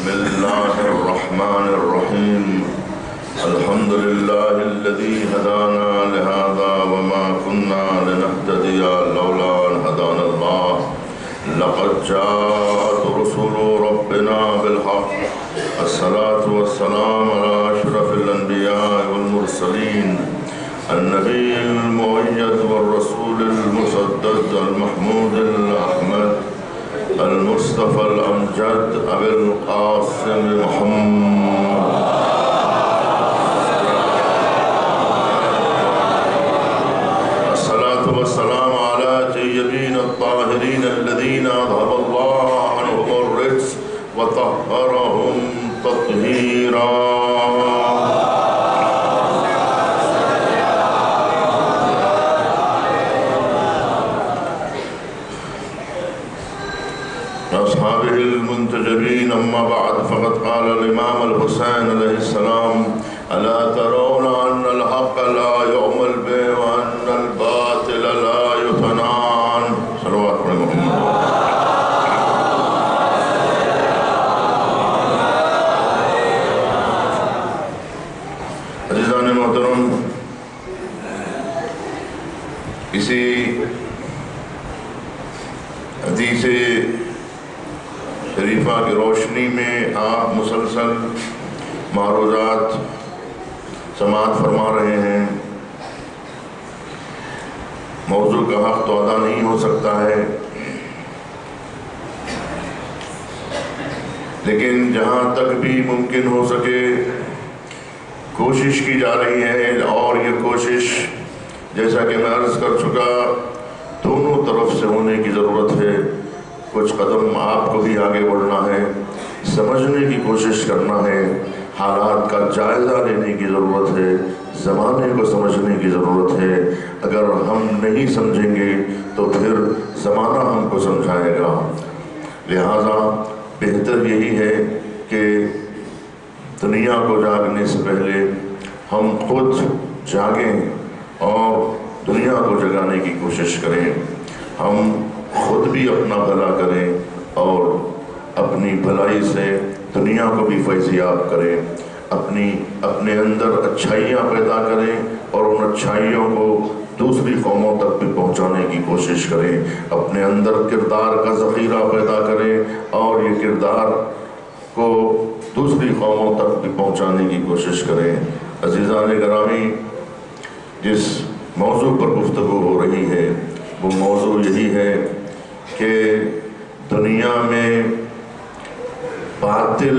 الله الرحمن الرحيم الحمد لله الذي هدانا لهذا وما كنا لنهتدي لولا أن هدانا الله لقد جاءت رسل ربنا بالحق الصلاة والسلام على أشرف الأنبياء والمرسلين النبي المؤيد والرسول المسدد المحمود الأحمد المصطفى الأمجد أبي القاسم محمد الصلاة والسلام على طيبين الطاهرين الذين أذهب الله عنهم الرجس وطهرهم تطهيرا أصحابه المنتجبين أما بعد فقد قال الإمام الحسين عليه السلام ألا ترون أن الحق لا يعمل به وأن الباطل لا يتنان صلوات محمد عزیزان محترم، اسی حدیث شریفہ کی روشنی میں آپ مسلسل معروضات سماعت فرما رہے ہیں۔ موضوع کا حق تو ادا نہیں ہو سکتا ہے، لیکن جہاں تک بھی ممکن ہو سکے کوشش کی جا رہی ہے، اور یہ کوشش جیسا کہ میں عرض کر چکا دونوں طرف سے ہونے کی ضرورت ہے۔ کچھ قدم آپ کو بھی آگے بڑھنا ہے، سمجھنے کی کوشش کرنا ہے، حالات کا جائزہ لینے کی ضرورت ہے، زمانے کو سمجھنے کی ضرورت ہے۔ اگر ہم نہیں سمجھیں گے تو پھر زمانہ ہم کو سمجھائے گا۔ لہٰذا بہتر یہی ہے کہ دنیا کو جاگنے سے پہلے ہم خود جاگیں اور دنیا کو جگانے کی کوشش کریں۔ ہم خود بھی اپنا بھلا کریں اور اپنی بھلائی سے دنیا کو بھی فیضیاب کریں، اپنے اندر اچھائیاں پیدا کریں اور ان اچھائیوں کو دوسری قوموں تک بھی پہنچانے کی کوشش کریں، اپنے اندر کردار کا ذخیرہ پیدا کریں اور یہ کردار کو دوسری قوموں تک بھی پہنچانے کی کوشش کریں۔ عزیزان گرامی، جس موضوع پر گفتگو ہو رہی ہے وہ موضوع یہی ہے کہ دنیا میں باطل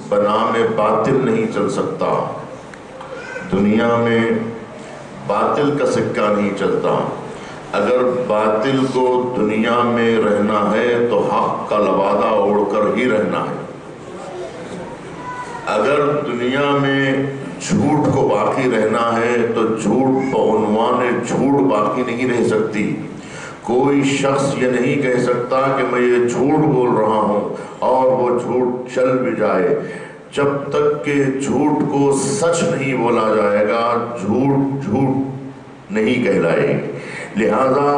بنام باطل نہیں چل سکتا، دنیا میں باطل کا سکہ نہیں چلتا۔ اگر باطل کو دنیا میں رہنا ہے تو حق کا لبادہ اوڑھ کر ہی رہنا ہے۔ اگر دنیا میں جھوٹ کو باقی رہنا ہے تو جھوٹ بعنوان جھوٹ باقی نہیں رہ سکتی۔ کوئی شخص یہ نہیں کہہ سکتا کہ میں یہ جھوٹ بول رہا ہوں اور وہ جھوٹ چل بھی جائے۔ جب تک کہ جھوٹ کو سچ نہیں بولا جائے گا جھوٹ جھوٹ نہیں کہلائے گی۔ لہذا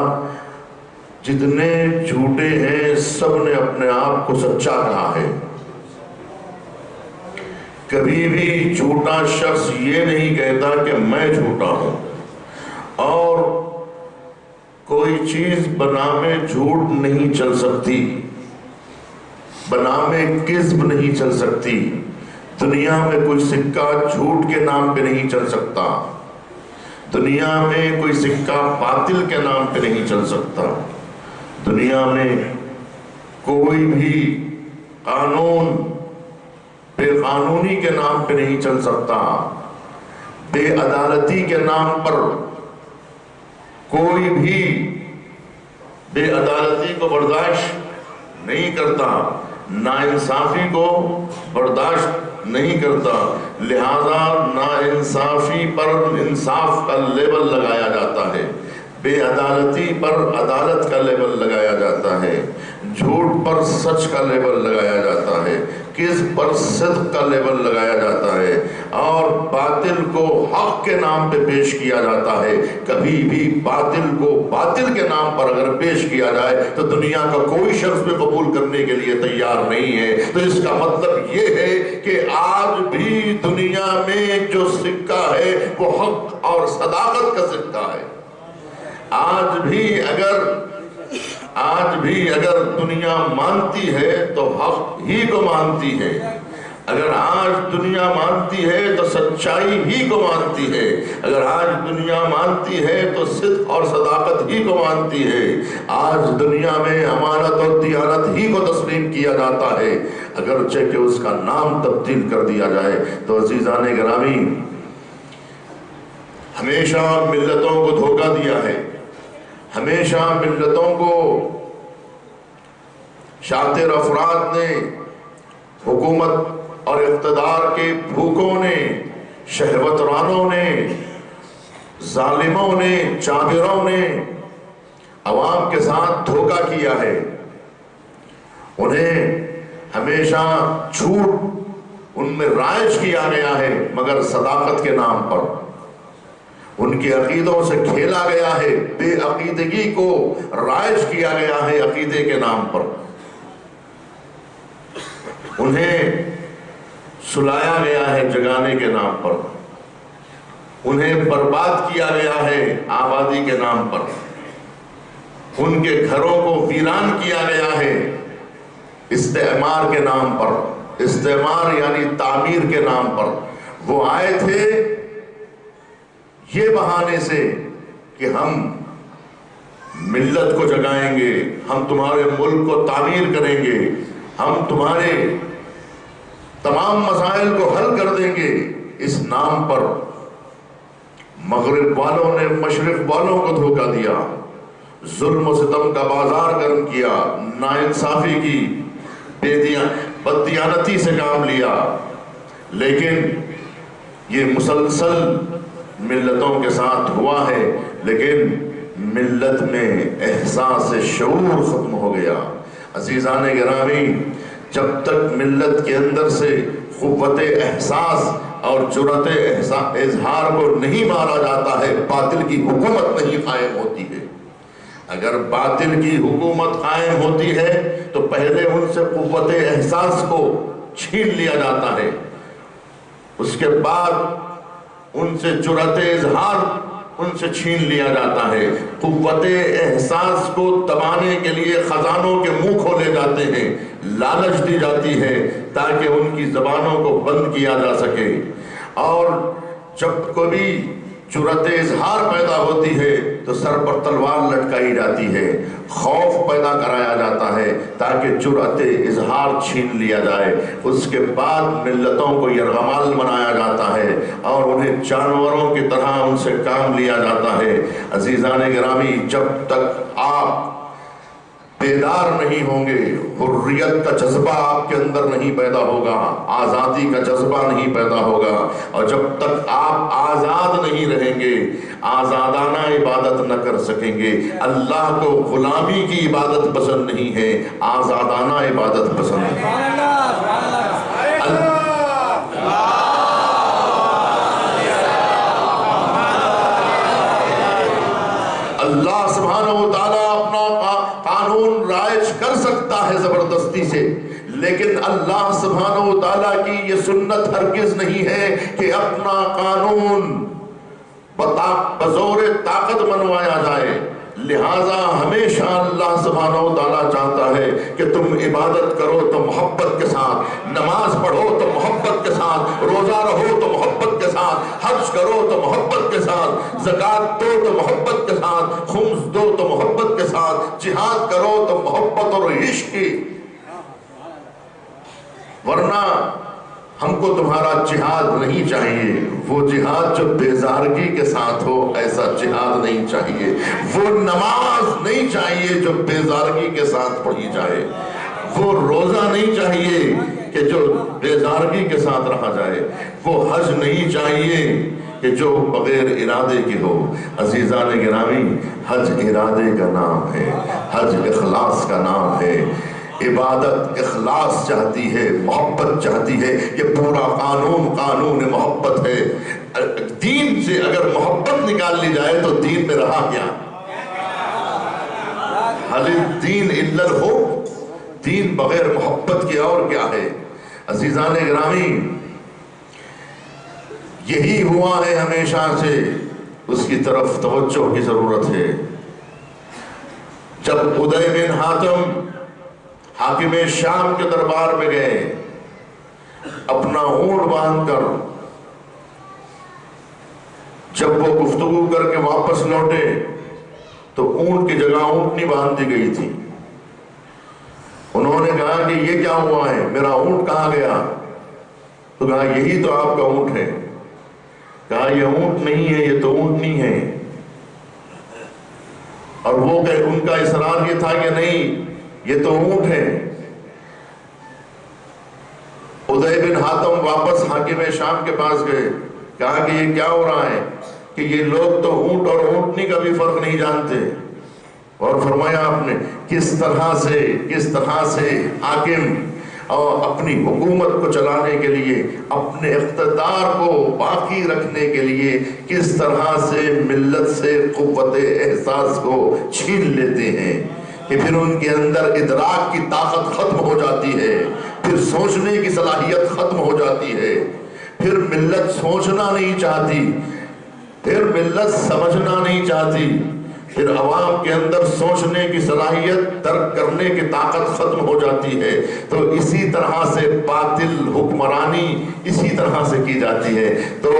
جتنے جھوٹے ہیں سب نے اپنے آپ کو سچا کہا ہے۔ کبھی بھی جھوٹا شخص یہ نہیں کہتا کہ میں جھوٹا ہوں، اور کوئی چیز بنام جھوٹ نہیں چل سکتی، بنام کذب نہیں چل سکتی۔ دنیا میں کوئی سکہ جھوٹ کے نام پہ نہیں چل سکتا، دنیا میں کوئی سکہ باطل کے نام پہ نہیں چل سکتا، دنیا میں کوئی بھی قانون بے قانونی کے نام پہ نہیں چل سکتا، بے عدالتی کے نام پر کوئی بھی بے عدالتی کو برداشت نہیں کرتا، ناانصافی کو برداشت نہیں کرتا۔ لہذا ناانصافی پر انصاف کا لیبل لگایا جاتا ہے، بے عدالتی پر عدالت کا لیبل لگایا جاتا ہے، جھوٹ پر سچ کا لیبل لگایا جاتا ہے۔ کذب پر صدق کا لیبل لگایا جاتا ہے اور باطل کو حق کے نام پہ پیش کیا جاتا ہے. کبھی بھی باطل کو باطل کے نام پر اگر پیش کیا جائے تو دنیا کا کوئی شخص بھی قبول کرنے کے لیے تیار نہیں ہے. تو اس کا مطلب یہ ہے کہ آج بھی دنیا میں جو سکہ ہے وہ حق اور صداقت کا سکہ ہے. آج بھی اگر دنیا مانتی ہے تو حق ہی کو مانتی ہے. اگر آج دنیا مانتی ہے تو سچائی ہی کو مانتی ہے. اگر آج دنیا مانتی ہے تو صدق اور صداقت ہی کو مانتی ہے. آج دنیا میں امانت اور دیانت ہی کو تسلیم کیا جاتا ہے اگرچہ کہ اس کا نام تبدیل کر دیا جائے. تو عزیزان گرامی، ہمیشہ ملتوں کو دھوکہ دیا ہے، ہمیشہ ملتوں کو شاطر افراد نے، حکومت اور اقتدار کے بھوکوں نے، شہوت رانوں نے، ظالموں نے، جابروں نے عوام کے ساتھ دھوکہ کیا ہے. انہیں ہمیشہ جھوٹ ان میں رائج کیا گیا ہے مگر صداقت کے نام پر. ان کے عقیدوں سے کھیلا گیا ہے، بے عقیدگی کو رائج کیا گیا ہے عقیدے کے نام پر. انہیں سلایا گیا ہے جگانے کے نام پر. انہیں برباد کیا گیا ہے آبادی کے نام پر. ان کے گھروں کو ویران کیا گیا ہے استعمار کے نام پر. استعمار یعنی تعمیر کے نام پر. وہ آئے تھے یہ بہانے سے کہ ہم ملت کو جگائیں گے، ہم تمہارے ملک کو تعمیر کریں گے، ہم تمہارے تمام مسائل کو حل کر دیں گے. اس نام پر مغرب والوں نے مشرق والوں کو دھوکہ دیا، ظلم و ستم کا بازار گرم کیا، ناانصافی کی، بددیانتی سے کام لیا. لیکن یہ مسلسل ملتوں کے ساتھ ہوا ہے، لیکن ملت میں احساس شعور ختم ہو گیا. عزیزان گرامی، جب تک ملت کے اندر سے قوت احساس اور جرأت اظہار کو نہیں مارا جاتا ہے، باطل کی حکومت نہیں قائم ہوتی ہے. اگر باطل کی حکومت قائم ہوتی ہے تو پہلے ان سے قوت احساس کو چھین لیا جاتا ہے، اس کے بعد ان سے جرأت اظہار ان سے چھین لیا جاتا ہے. قوت احساس کو دبانے کے لیے خزانوں کے منہ کھولے جاتے ہیں، لالچ دی جاتی ہے تاکہ ان کی زبانوں کو بند کیا جا سکے. اور جب کبھی جرأت اظہار پیدا ہوتی ہے تو سر پر تلوار لٹکائی جاتی ہے، خوف پیدا کرایا جاتا ہے تاکہ جرأت اظہار چھین لیا جائے. اس کے بعد ملتوں کو یرغمال بنایا جاتا ہے اور انہیں جانوروں کی طرح ان سے کام لیا جاتا ہے. عزیزان گرامی، جب تک آپ بیدار نہیں ہوں گے، حریت کا جذبہ آپ کے اندر نہیں پیدا ہوگا، آزادی کا جذبہ نہیں پیدا ہوگا، اور جب تک آپ آزاد نہیں رہیں گے، آزادانہ عبادت نہ کر سکیں گے. اللہ کو غلامی کی عبادت پسند نہیں ہے، آزادانہ عبادت پسند ہے. اللہ سبحانہ و تعالیٰ اپنا قانون رائج کر سکتا ہے زبردستی سے، لیکن اللہ سبحانہ و تعالیٰ کی یہ سنت ہرگز نہیں ہے کہ اپنا قانون بزور طاقت منوایا جائے. لہٰذا ہمیشہ اللہ سبحانہ و تعالیٰ چاہتا ہے کہ تم عبادت کرو تو محبت کے ساتھ، نماز پڑھو تو محبت کے ساتھ، روزہ رہو تو محبت کے ساتھ، حج کرو تو محبت کے ساتھ، زکوٰۃ دو تو محبت کے ساتھ، خمس دو تو محبت کے ساتھ، جہاد کرو تو محبت اور عشق کی. ورنہ ہم کو تمہارا جہاد نہیں چاہیے. وہ جہاد جو بیزارگی کے ساتھ ہو، ایسا جہاد نہیں چاہیے. وہ نماز نہیں چاہیے جو بیزارگی کے ساتھ پڑھی جائے. وہ روزہ نہیں چاہیے کہ جو بیزارگی کے ساتھ رہا جائے. وہ حج نہیں چاہیے کہ جو بغیر ارادے کی ہو. عزیزان گرامی، حج ارادے کا نام ہے، حج اخلاص کا نام ہے. عبادت اخلاص چاہتی ہے، محبت چاہتی ہے. یہ پورا قانون محبت ہے. دین سے اگر محبت نکال لی جائے تو دین میں رہا کیا؟ حل الدین الا الحب، دین بغیر محبت کے اور کیا ہے؟ عزیزان گرامی، یہی ہوا ہے ہمیشہ سے، اس کی طرف توجہ کی ضرورت ہے. جب ادے بن حاتم حاکم شام کے دربار میں گئے، اپنا اونٹ باندھ کر، جب وہ گفتگو کر کے واپس لوٹے تو اونٹ کی جگہ اونٹنی باندھ دی گئی تھی. انہوں نے کہا کہ یہ کیا ہوا ہے، میرا اونٹ کہاں گیا؟ تو کہا یہی تو آپ کا اونٹ ہے. کہا یہ اونٹ نہیں ہے، یہ تو اونٹنی ہے. اور وہ کہ ان کا اصرار یہ تھا کہ نہیں، یہ تو اونٹ ہے. ادے بن حاتم واپس حاکم شام کے پاس گئے، کہا کہ یہ کیا ہو رہا ہے کہ یہ لوگ تو اونٹ اور اونٹنی کا بھی فرق نہیں جانتے. اور فرمایا آپ نے کس طرح سے حاکم اور اپنی حکومت کو چلانے کے لیے، اپنے اقتدار کو باقی رکھنے کے لیے کس طرح سے ملت سے قوت احساس کو چھین لیتے ہیں کہ پھر ان کے اندر ادراک کی طاقت ختم ہو جاتی ہے، پھر سوچنے کی صلاحیت ختم ہو جاتی ہے، پھر ملت سوچنا نہیں چاہتی، پھر ملت سمجھنا نہیں چاہتی، پھر عوام کے اندر سوچنے کی صلاحیت، درک کرنے کی طاقت ختم ہو جاتی ہے. تو اسی طرح سے باطل حکمرانی اسی طرح سے کی جاتی ہے. تو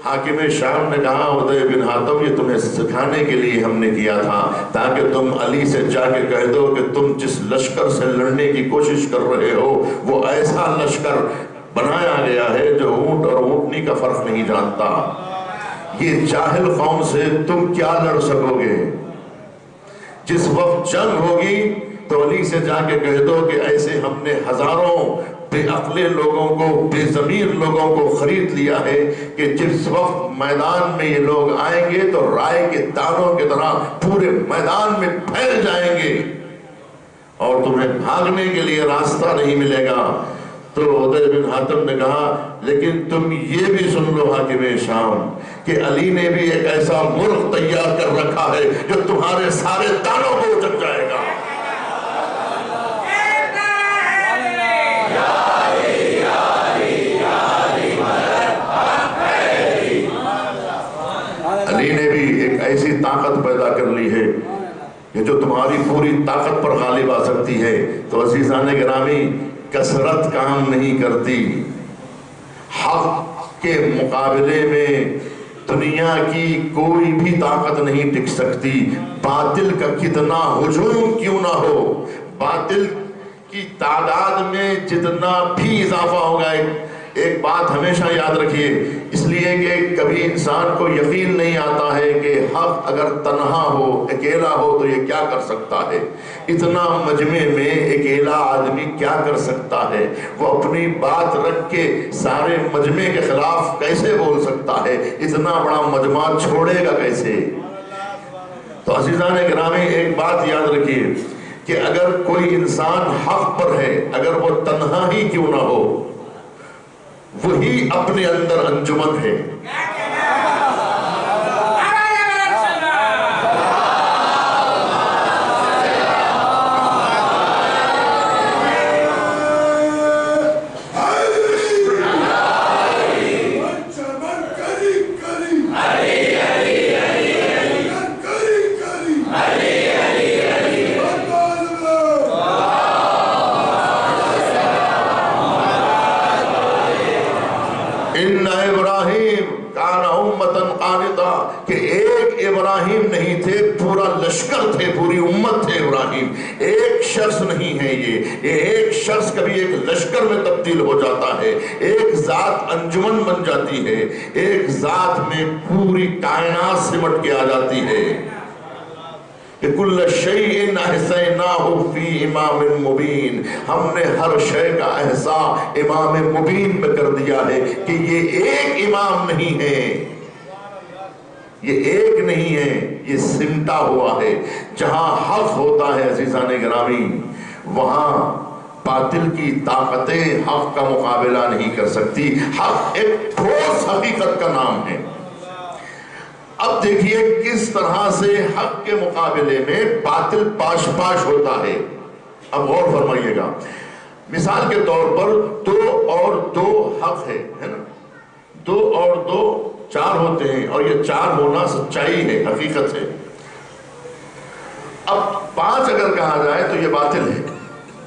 حاکم شام نے کہا ادے بن حاتم یہ تمہیں سکھانے کے لیے ہم نے کیا تھا، تاکہ تم علی سے جا کے کہہ دو کہ تم جس لشکر سے لڑنے کی کوشش کر رہے ہو وہ ایسا لشکر بنایا گیا ہے جو اونٹ اور اونٹنی کا فرق نہیں جانتا. یہ جاہل قوم سے تم کیا لڑ سکو گے؟ جس وقت جنگ ہوگی تو علی سے جا کے کہہ دو کہ ایسے ہم نے ہزاروں بے عقل لوگوں کو، بے ضمیر لوگوں کو خرید لیا ہے کہ جس وقت میدان میں یہ لوگ آئیں گے تو رائے کے دانوں کی طرح پورے میدان میں پھیل جائیں گے اور تمہیں بھاگنے کے لیے راستہ نہیں ملے گا. تو ادے بن حاتم نے کہا لیکن تم یہ بھی سن لو حاکم شام کہ علی نے بھی ایک ایسا مرغ تیار کر رکھا ہے جو تمہارے سارے دانوں کو اچک جائے گا. علی نے بھی ایک ایسی طاقت پیدا کر لی ہے کہ جو تمہاری پوری طاقت پر غالب آ سکتی ہے. تو عزیزان گرامی، کثرت کام نہیں کرتی. حق کے مقابلے میں دنیا کی کوئی بھی طاقت نہیں ٹک سکتی. باطل کا کتنا ہجوم کیوں نہ ہو، باطل کی تعداد میں جتنا بھی اضافہ ہوگا، ایک بات ہمیشہ یاد رکھیے، اس لیے کہ کبھی انسان کو یقین نہیں آتا ہے کہ حق اگر تنہا ہو، اکیلا ہو تو یہ کیا کر سکتا ہے. اتنا مجمع میں اکیلا آدمی کیا کر سکتا ہے؟ وہ اپنی بات رکھ کے سارے مجمع کے خلاف کیسے بول سکتا ہے؟ اتنا بڑا مجمع چھوڑے گا کیسے؟ تو عزیزان گرامی، ایک بات یاد رکھیے کہ اگر کوئی انسان حق پر ہے، اگر وہ تنہا ہی کیوں نہ ہو، وہی اپنے اندر انجمن ہے. کہ ایک ابراہیم نہیں تھے، پورا لشکر تھے، پوری امت تھے ابراہیم. ایک شخص نہیں ہے یہ ایک شخص کبھی ایک لشکر میں تبدیل ہو جاتا ہے، ایک ذات انجمن بن جاتی ہے، ایک ذات میں پوری کائنات سمٹ کے آ جاتی ہے. کہ کل شیء احصیناہ فی امام مبین، ہم نے ہر شے کا احصاء امام مبین میں کر دیا ہے کہ یہ ایک امام نہیں ہے، یہ ایک نہیں ہے، یہ سمٹا ہوا ہے. جہاں حق ہوتا ہے عزیزان گرامی، وہاں باطل کی طاقتیں حق کا مقابلہ نہیں کر سکتی. حق ایک ٹھوس حقیقت کا نام ہے. اب دیکھیے کس طرح سے حق کے مقابلے میں باطل پاش پاش ہوتا ہے. اب غور فرمائیے گا. مثال کے طور پر 2 اور 2 حق ہے نا. 2 اور 2 4 ہوتے ہیں اور یہ 4 ہونا سچائی ہے, حقیقت ہے. اب 5 اگر کہا جائے تو یہ باطل ہے.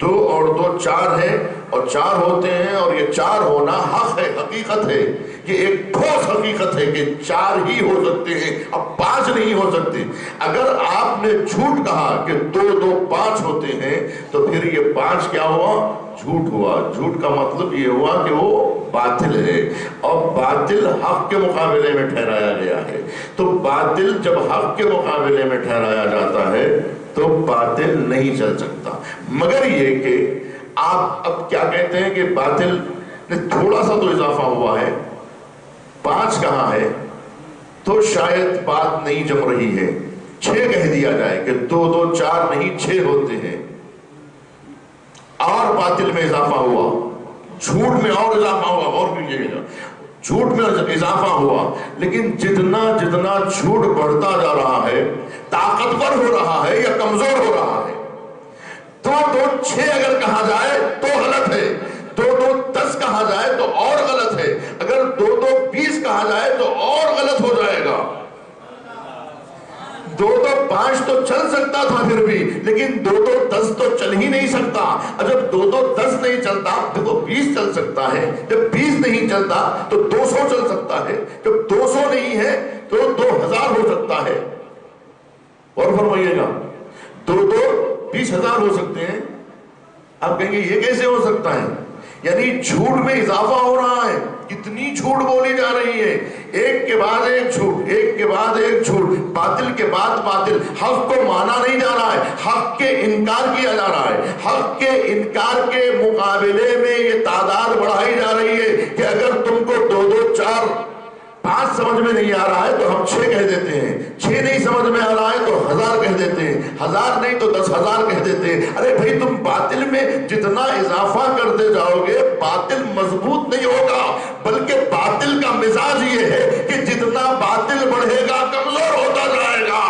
2 اور 2 4 ہے اور 4 ہوتے ہیں اور یہ 4 ہونا حق ہے, حقیقت ہے. یہ ایک ٹھوس حقیقت ہے کہ 4 ہی ہو سکتے ہیں, اب 5 نہیں ہو سکتے. اگر آپ نے جھوٹ کہا کہ 2 2 5 ہوتے ہیں تو پھر یہ 5 کیا ہوا؟ جھوٹ ہوا. جھوٹ کا مطلب یہ ہوا کہ وہ باطل ہے اور باطل حق کے مقابلے میں ٹھہرایا گیا ہے. تو باطل جب حق کے مقابلے میں ٹھہرایا جاتا ہے تو باطل نہیں چل سکتا. مگر یہ کہ آپ اب کیا کہتے ہیں کہ باطل نے تھوڑا سا تو اضافہ ہوا ہے, 5 کہاں ہے تو شاید بات نہیں جم رہی ہے. 6 کہہ دیا جائے کہ 2 2 4 نہیں 6 ہوتے ہیں, اور باطل میں اضافہ ہوا, جھوٹ میں اور اضافہ ہوا. اور کیجیے گا, جھوٹ میں اضافہ ہوا. لیکن جتنا جتنا جھوٹ بڑھتا جا رہا ہے طاقتور ہو رہا ہے یا کمزور ہو رہا ہے. 2 2 6 اگر کہا جائے تو غلط ہے, 2 2 10 کہا جائے تو اور غلط ہے, اگر 2 2 20 کہا جائے تو اور غلط ہو جائے گا. 2 2 5 تو چل سکتا تھا پھر بھی, لیکن 2 2 10 تو چل ہی نہیں سکتا. جب 2 2 10 نہیں چلتا تو 20 چل سکتا ہے, جب 20 نہیں چلتا تو 200 چل سکتا ہے, جب 200 نہیں ہے تو 2000 ہو سکتا ہے. اور فرمائیے گا 2 2 20,000 ہو سکتے ہیں. آپ کہیں گے یہ کیسے ہو سکتا ہے؟ یعنی جھوٹ میں اضافہ ہو رہا ہے. کتنی جھوٹ بولی جا رہی ہے, ایک کے بعد ایک جھوٹ, ایک کے بعد ایک جھوٹ, باطل کے بعد باطل. حق کو مانا نہیں جا رہا ہے, حق کے انکار کیا جا رہا ہے. حق کے انکار کے مقابلے میں یہ تعداد بڑھائی جا رہی ہے کہ اگر تم کو 2 2 4 5 سمجھ میں نہیں آ رہا ہے تو ہم 6 کہہ دیتے ہیں, 6 نہیں سمجھ میں آ رہا ہے تو 1000 کہہ دیتے ہیں, 1000 نہیں تو 10,000 کہہ دیتے ہیں. ارے بھائی تم باطل میں جتنا اضافہ کرتے جاؤ گے باطل مضبوط نہیں ہوگا, بلکہ باطل کا مزاج یہ ہے کہ جتنا باطل بڑھے گا کمزور ہوتا جائے گا.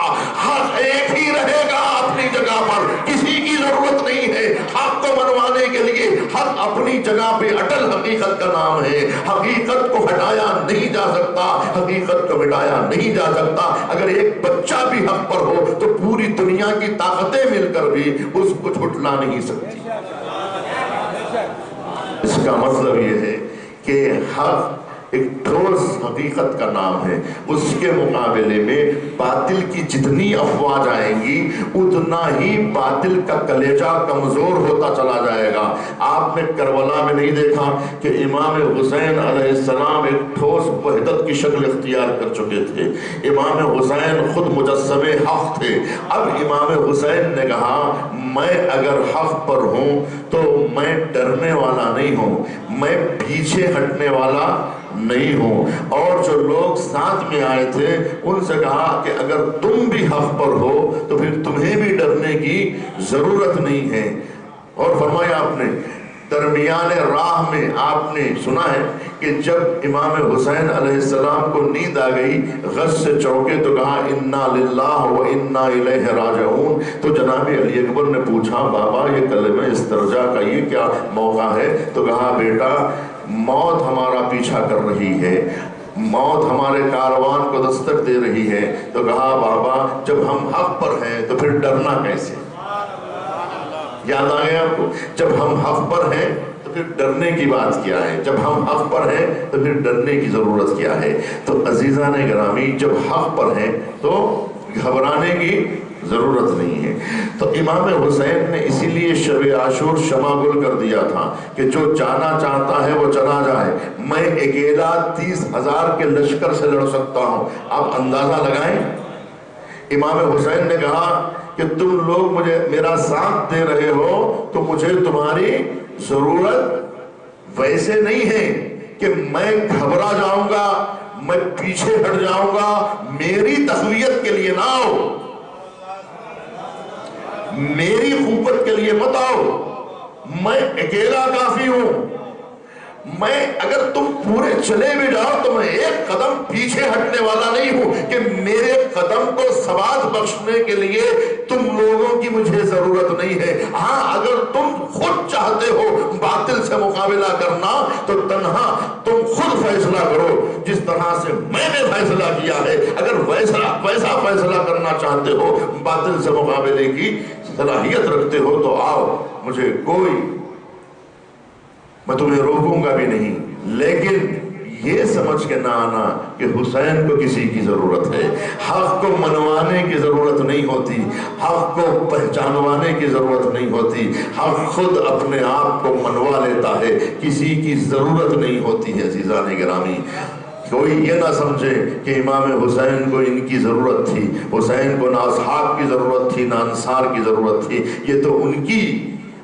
حق ایک ہی رہے گا اپنی جگہ پر, کسی کی ضرورت نہیں ہے حق کو منوانے کے لیے. حق اپنی جگہ پہ اٹل حقیقت کا نام ہے. حقیقت کو ہٹایا نہیں جا سکتا, حقیقت کو مٹایا نہیں جا سکتا. اگر ایک بچہ بھی حق پر ہو تو پوری دنیا کی طاقتیں مل کر بھی اس کو جھٹلا نہیں سکتی. اس کا مطلب یہ ہے کہ حق ایک ٹھوس حقیقت کا نام ہے. اس کے مقابلے میں باطل کی جتنی افواج آئیں گی اتنا ہی باطل کا کلیجہ کمزور ہوتا چلا جائے گا. آپ نے کربلا میں نہیں دیکھا کہ امام حسین علیہ السلام ایک ٹھوس وحدت کی شکل اختیار کر چکے تھے. امام حسین خود مجسم حق تھے. اب امام حسین نے کہا میں اگر حق پر ہوں تو میں ڈرنے والا نہیں ہوں, میں پیچھے ہٹنے والا نہیں ہوں. اور جو لوگ ساتھ میں آئے تھے ان سے کہا کہ اگر تم بھی حق پر ہو تو پھر تمہیں بھی ڈرنے کی ضرورت نہیں ہے. اور فرمایا آپ نے درمیان راہ میں آپ نے سنا ہے کہ جب امام حسین علیہ السلام کو نیند آ گئی, غش سے چونکے تو کہا انا للہ و انا الیہ راجعون. تو جناب علی اکبر نے پوچھا بابا یہ کلمہ استرجاع کا یہ کیا موقع ہے؟ تو کہا بیٹا موت ہمارا پیچھا کر رہی ہے, موت ہمارے کاروان کو دستک دے رہی ہے. تو کہا بابا جب ہم حق پر ہیں تو پھر ڈرنا کیسے؟ یاد آ گیا آپ کو؟ جب ہم حق پر ہیں تو پھر ڈرنے کی بات کیا ہے؟ جب ہم حق پر ہیں تو پھر ڈرنے کی ضرورت کیا ہے؟ تو عزیزان گرامی جب حق پر ہیں تو گھبرانے کی ضرورت نہیں ہے. تو امام حسین نے اسی لیے شب عاشور شمع گل کر دیا تھا کہ جو جانا چاہتا ہے وہ چلا جائے, میں اکیلا 30,000 کے لشکر سے لڑ سکتا ہوں. آپ اندازہ لگائیں. امام حسین نے کہا کہ تم لوگ مجھے میرا ساتھ دے رہے ہو تو مجھے تمہاری ضرورت ویسے نہیں ہے کہ میں گھبرا جاؤں گا, میں پیچھے ہٹ جاؤں گا, میری تقویت کے لیے نہ آؤ, میری قوت کے لیے مت آؤ, میں اکیلا کافی ہوں، میں اگر تم پورے چلے بھی جاؤ تو میں ایک قدم پیچھے ہٹنے والا نہیں ہوں کہ میرے قدم کو ثبات بخشنے کے لیے تم لوگوں کی مجھے ضرورت نہیں ہے۔ ہاں اگر تم خود چاہتے ہو باطل سے مقابلہ کرنا تو تنہا تم خود فیصلہ کرو جس طرح سے میں نے فیصلہ کیا ہے۔ اگر ویسا فیصلہ کرنا چاہتے ہو، باطل سے مقابلے کی صلاحیت رکھتے ہو تو آؤ، مجھے میں تمہیں روکوں گا بھی نہیں، لیکن یہ سمجھ کے نہ آنا کہ حسین کو کسی کی ضرورت ہے۔ حق کو منوانے کی ضرورت نہیں ہوتی، حق کو پہچانوانے کی ضرورت نہیں ہوتی، حق خود اپنے آپ کو منوا لیتا ہے، کسی کی ضرورت نہیں ہوتی ہے۔ عزیزان گرامی، کوئی یہ نہ سمجھے کہ امام حسین کو ان کی ضرورت تھی، حسین کو نہ اصحاب کی ضرورت تھی نہ انصار کی ضرورت تھی، یہ تو ان کی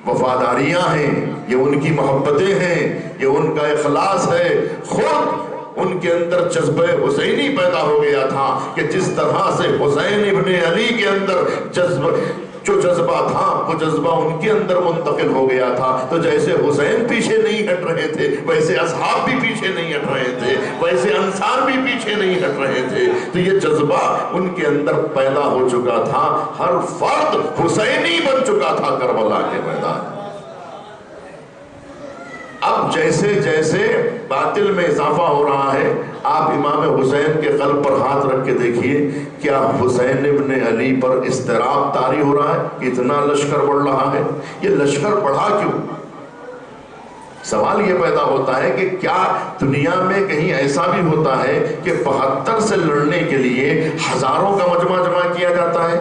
وفاداریاں ہیں، یہ ان کی محبتیں ہیں، یہ ان کا اخلاص ہے۔ خود ان کے اندر جذبہ حسینی پیدا ہو گیا تھا کہ جس طرح سے حسین ابن علی کے اندر جو جذبہ تھا وہ جذبہ ان کے اندر منتقل ہو گیا تھا۔ تو جیسے حسین پیچھے نہیں ہٹ رہے تھے ویسے اصحاب بھی پیچھے نہیں ہٹ رہے تھے، ویسے انصار بھی پیچھے نہیں ہٹ رہے تھے۔ تو یہ جذبہ ان کے اندر پیدا ہو چکا تھا، ہر فرد حسینی بن چکا تھا کربلا کے میدان۔ اب جیسے جیسے باطل میں اضافہ ہو رہا ہے، آپ امام حسین کے قلب پر ہاتھ رکھ کے دیکھیے، کیا حسین ابن علی پر اضطراب طاری ہو رہا ہے؟ اتنا لشکر بڑھ رہا ہے، یہ لشکر بڑھا کیوں؟ سوال یہ پیدا ہوتا ہے کہ کیا دنیا میں کہیں ایسا بھی ہوتا ہے کہ 72 سے لڑنے کے لیے ہزاروں کا مجمع جمع کیا جاتا ہے؟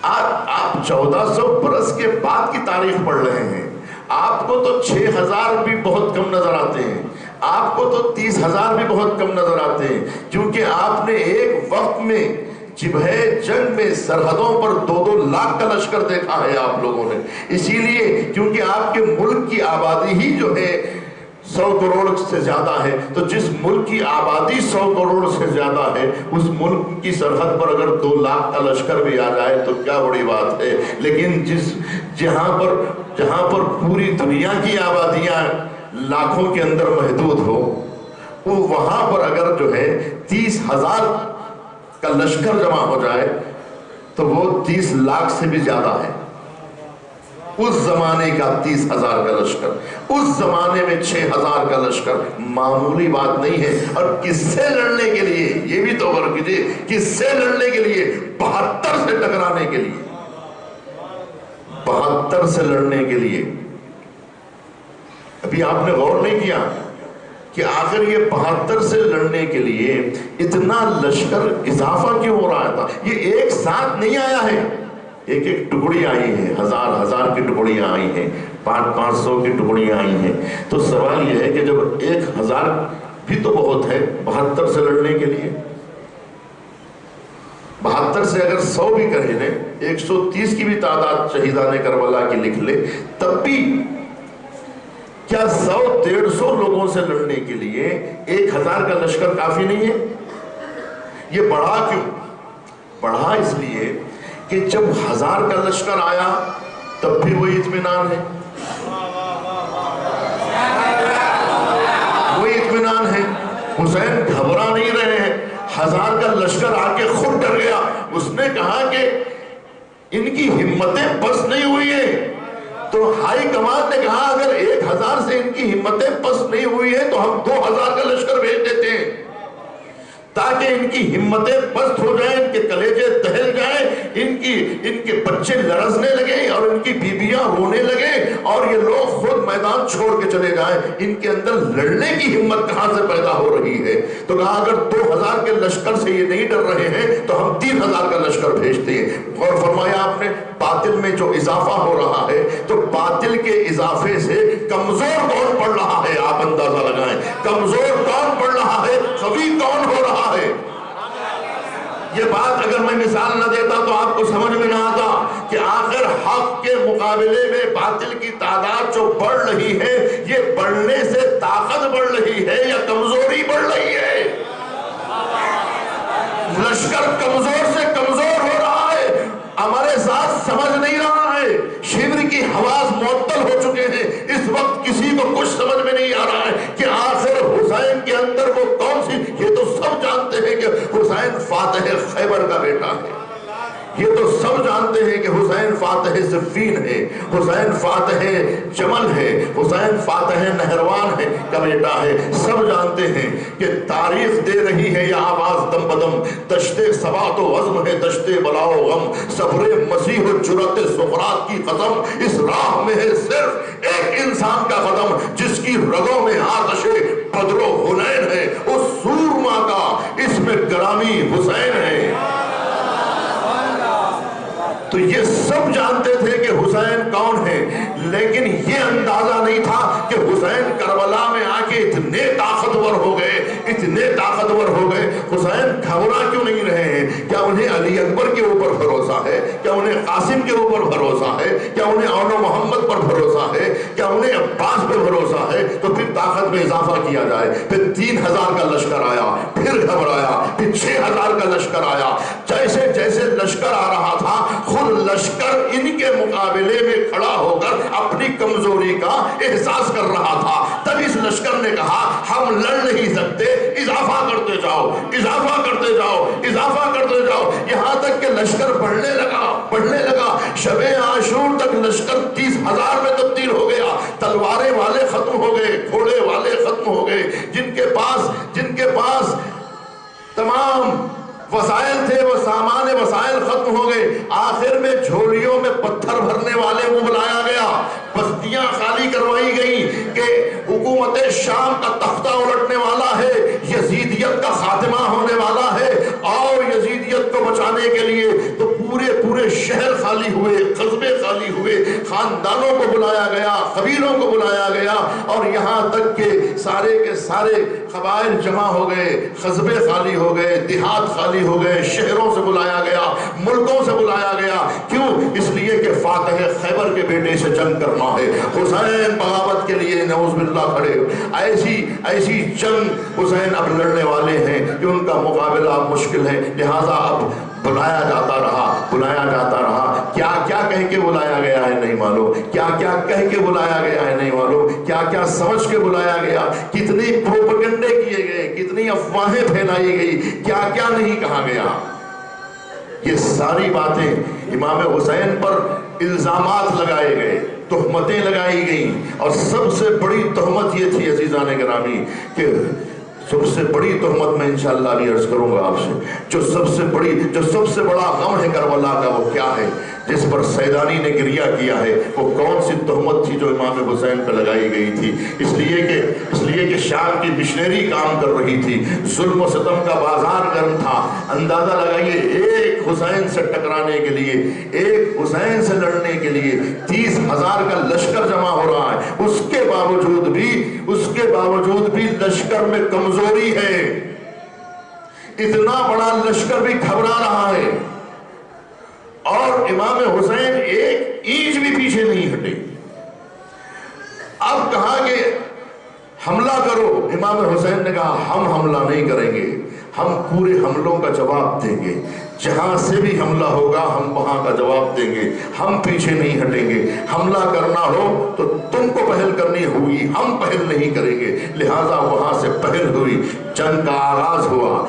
آپ 1400 برس کے بعد کی تاریخ پڑھ رہے ہیں، آپ کو تو 6000 بھی بہت کم نظر آتے ہیں، آپ کو تو 30,000 بھی بہت کم نظر آتے ہیں، کیونکہ آپ نے ایک وقت میں جبہ جنگ میں سرحدوں پر 2-2 لاکھ کا لشکر دیکھا ہے آپ لوگوں نے، اسی لیے کیونکہ آپ کے ملک کی آبادی ہی جو ہے 100 کروڑ سے زیادہ ہے، تو جس ملک کی آبادی 100 کروڑ سے زیادہ ہے اس ملک کی سرحد پر اگر 2 لاکھ کا لشکر بھی آ جائے تو کیا بڑی بات ہے۔ لیکن جہاں پر پوری دنیا کی آبادیاں لاکھوں کے اندر محدود ہو، وہاں پر اگر جو ہے 30,000 کا لشکر جمع ہو جائے تو وہ 30 لاکھ سے بھی زیادہ ہے۔ اس زمانے کا 30,000 کا لشکر، اس زمانے میں 6,000 کا لشکر معمولی بات نہیں ہے۔ اور کس سے لڑنے کے لیے، یہ بھی تو غور کیجیے، کس سے لڑنے کے لیے؟ 72 سے ٹکرانے کے لیے، 72 سے لڑنے کے لیے۔ ابھی آپ نے غور نہیں کیا کہ آخر یہ 72 سے لڑنے کے لیے اتنا لشکر اضافہ کیوں ہو رہا تھا؟ یہ ایک ساتھ نہیں آیا ہے، ایک ایک ٹکڑی آئی ہے، ہزار کی ٹکڑیاں آئی ہیں، 500 کی ٹکڑیاں آئی ہیں۔ تو سوال یہ ہے کہ جب 1000 بھی تو بہت ہے 72 سے لڑنے کے لیے، 72 سے اگر 100 بھی کریں لیں، 130 کی بھی تعداد شہیدان کربلا کی لکھ لے، تب بھی کیا 100-150 لوگوں سے لڑنے کے لیے 1000 کا لشکر کافی نہیں ہے؟ یہ بڑھا کیوں؟ بڑھا اس لیے کہ جب 1000 کا لشکر آیا تب بھی وہی اطمینان ہے، وہی اطمینان ہے۔ حسین گھبرا نہیں رہے ہیں، 1000 کا لشکر آ کے خود ڈر گیا۔ اس نے کہا کہ ان کی ہمتیں بس نہیں ہوئی ہیں، تو ہائی کمان نے کہا اگر 1000 سے ان کی ہمتیں پس نہیں ہوئی ہیں تو ہم 2000 کا لشکر بھیج دیتے ہیں تاکہ ان کی ہمتیں پست ہو جائیں، ان کے کلیجے دہل جائیں، ان کے بچے لرزنے لگیں اور ان کی بیویاں رونے لگیں اور یہ لوگ خود میدان چھوڑ کے چلے جائیں۔ ان کے اندر لڑنے کی ہمت کہاں سے پیدا ہو رہی ہے؟ تو کہا اگر 2000 کے لشکر سے یہ نہیں ڈر رہے ہیں تو ہم 3000 کا لشکر بھیجتے ہیں۔ اور فرمایا آپ نے باطل میں جو اضافہ ہو رہا ہے تو باطل کے اضافے سے کمزور کون پڑ رہا ہے؟ آپ اندازہ لگائیں، کمزور کون پڑ رہا ہے، قوی کون ہو رہا ہے؟ یہ بات اگر میں مثال نہ دیتا تو آپ کو سمجھ میں نہ آتا کہ آخر حق کے مقابلے میں باطل کی تعداد جو بڑھ رہی ہے یہ بڑھنے سے طاقت بڑھ رہی ہے یا کمزوری بڑھ رہی ہے؟ لشکر کمزور سے کمزور ہو رہا ہے، ہمارے ساتھ سمجھ نہیں رہا ہے، شبر کی حواس معطل فاتح خیبر کا بیٹا ہے۔ یہ تو سب جانتے ہیں کہ حسین فاتح صفین ہے، حسین فاتح جمل ہے، حسین فاتح نہروان ہے کا بیٹا ہے۔ سب جانتے ہیں کہ تاریخ دے رہی ہے یہ آواز دم بدم، دشت ثبات و عزم ہے دشت بلا و غم، صبر مسیح و جرأت سقراط کی قسم، اس راہ میں ہے صرف ایک انسان کا قدم، جس کی رگوں میں آتش بدر و حنین ہے، اس سورما کا اس میں گرامی حسین ہے۔ تو یہ سب جانتے تھے کہ حسین کون ہے، لیکن یہ اندازہ نہیں تھا کہ حسین کربلا میں آ کے اتنے طاقتور ہو گئے، اتنے طاقتور ہو گئے۔ حسین گھبرا کیوں نہیں رہے ہیں؟ کیا انہیں علی اکبر کے اوپر بھروسہ ہے؟ کیا انہیں قاسم کے اوپر بھروسہ ہے؟ کیا انہیں اون محمد پر بھروسہ ہے؟ کیا انہیں عباس پہ بھروسہ ہے؟ تو پھر طاقت میں اضافہ کیا جائے۔ پھر 3000 کا لشکر آیا، پھر گھبرایا، پھر 6000 کا لشکر آیا۔ جیسے جیسے لشکر آ رہا تھا، خود لشکر ان کے مقابلے میں کھڑا ہو کر اپنی کمزوری کا احساس کر رہا تھا۔ تب اس لشکر نے کہا ہم لڑ نہیں سکتے، اضافہ کرتے جاؤ، اضافہ کرتے جاؤ، اضافہ کرتے جاؤ، یہاں تک کہ لشکر بڑھنے لگا۔ شب عاشور تک لشکر 30,000 میں تبدیل ہو گیا۔ تلواریں والے ختم ہو گئے، گھوڑے والے ختم ہو گئے، جن کے پاس تمام وسائل تھے وہ سامان وسائل ختم ہو گئے۔ آخر میں جھولیوں میں پتھر بھرنے والے کو بلایا گیا، بستیاں خالی کروائی گئیں کہ حکومت شام کا تختہ الٹنے والا ہے، یزیدیت کا خاتمہ ہونے والا ہے، اور یزیدیت کو بچانے کے لیے تو پورے شہر خالی ہوئے، قصبے خالی ہوئے، خاندانوں کو بلایا گیا، قبیلوں کو بلایا گیا، اور یہاں تک کہ سارے کے سارے قبائل جمع ہو گئے، قصبے خالی ہو گئے، دیہات خالی ہو گئے، شہروں سے بلایا گیا، ملکوں سے بلایا گیا۔ کیوں؟ اس لیے کہ فاتح خیبر کے بیٹے سے جنگ کرنا ہے۔ حسین بغاوت کے لیے نعوذ باللہ کھڑے، ایسی جنگ حسین اب لڑنے والے ہیں کہ ان کا مقابلہ مشکل ہے، لہذا اب بلایا جاتا رہا۔ کیا کہہ کے بلایا گیا ہے نہیں معلوم، کیا کہہ کے بلایا گیا ہے نہیں معلوم، کیا سمجھ کے بلایا گیا، کتنی پروپیگنڈے کیے گئے، کتنی افواہیں پھیلائی گئی، کیا نہیں کہا گیا۔ یہ ساری باتیں امام حسین پر الزامات لگائے گئے، تہمتیں لگائی گئیں، اور سب سے بڑی تہمت یہ تھی عزیزان گرامی کہ سب سے بڑی تہمت میں انشاءاللہ بھی عرض کروں گا آپ سے، جو سب سے بڑا غم ہے کربلا کا، وہ کیا ہے جس پر سیدانی نے گریہ کیا ہے؟ وہ کون سی تہمت تھی جو امام حسین پہ لگائی گئی تھی؟ اس لیے کہ شام کی مشنری کام کر رہی تھی، ظلم و ستم کا بازار گرم تھا۔ اندازہ لگائیے، ایک حسین سے ٹکرانے کے لیے، ایک حسین سے لڑنے کے لیے 30,000 کا لشکر جمع ہو رہا ہے، اس کے باوجود بھی لشکر میں کمزوری ہے، اتنا بڑا لشکر بھی گھبرا رہا ہے، اور امام حسین ایک اینچ بھی پیچھے نہیں ہٹے۔ اب کہا کہ حملہ کرو، امام حسین نے کہا ہم حملہ نہیں کریں گے، ہم پورے حملوں کا جواب دیں گے، جہاں سے بھی حملہ ہوگا ہم وہاں کا جواب دیں گے، ہم پیچھے نہیں ہٹیں گے، حملہ کرنا ہو تو تم کو پہل کرنی ہوگی، ہم پہل نہیں کریں گے۔ لہٰذا وہاں سے پہل ہوئی، جنگ کا آغاز ہوا۔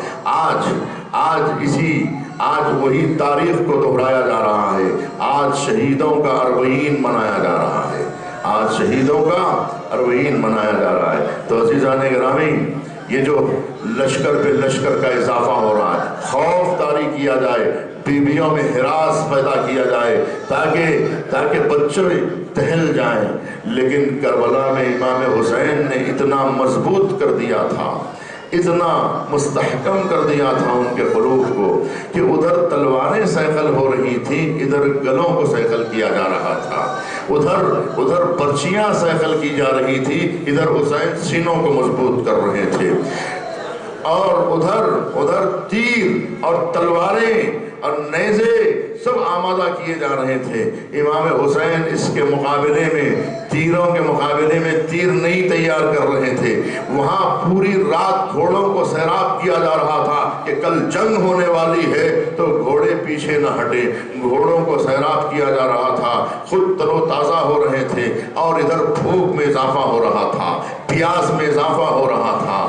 آج وہی تاریخ کو دہرایا جا رہا ہے، آج شہیدوں کا اربعین منایا جا رہا ہے، آج شہیدوں کا اربعین منایا جا رہا ہے۔ تو عزیزان گرامی، یہ جو لشکر پہ لشکر کا اضافہ ہو رہا ہے، خوف طاری کیا جائے، بیویوں میں ہراس پیدا کیا جائے تاکہ بچے ٹہل جائیں، لیکن کربلا میں امام حسین نے اتنا مضبوط کر دیا تھا، اتنا مستحکم کر دیا تھا ان کے قلوب کو کہ ادھر تلواریں سیخل ہو رہی تھیں، ادھر گلوں کو سیخل کیا جا رہا تھا، ادھر پرچیاں سیخل کی جا رہی تھی، ادھر حسین سینوں کو مضبوط کر رہے تھے، اور ادھر تیر اور تلواریں اور نیزے سب آمادہ کیے جا رہے تھے۔ امام حسین اس کے مقابلے میں، تیروں کے مقابلے میں تیر نہیں تیار کر رہے تھے، وہاں پوری رات گھوڑوں کو سیراب کیا جا رہا تھا کہ کل جنگ ہونے والی ہے تو گھوڑے پیچھے نہ ہٹے، گھوڑوں کو سیراب کیا جا رہا تھا، خود تر و تازہ ہو رہے تھے، اور ادھر بھوک میں اضافہ ہو رہا تھا، پیاس میں اضافہ ہو رہا تھا۔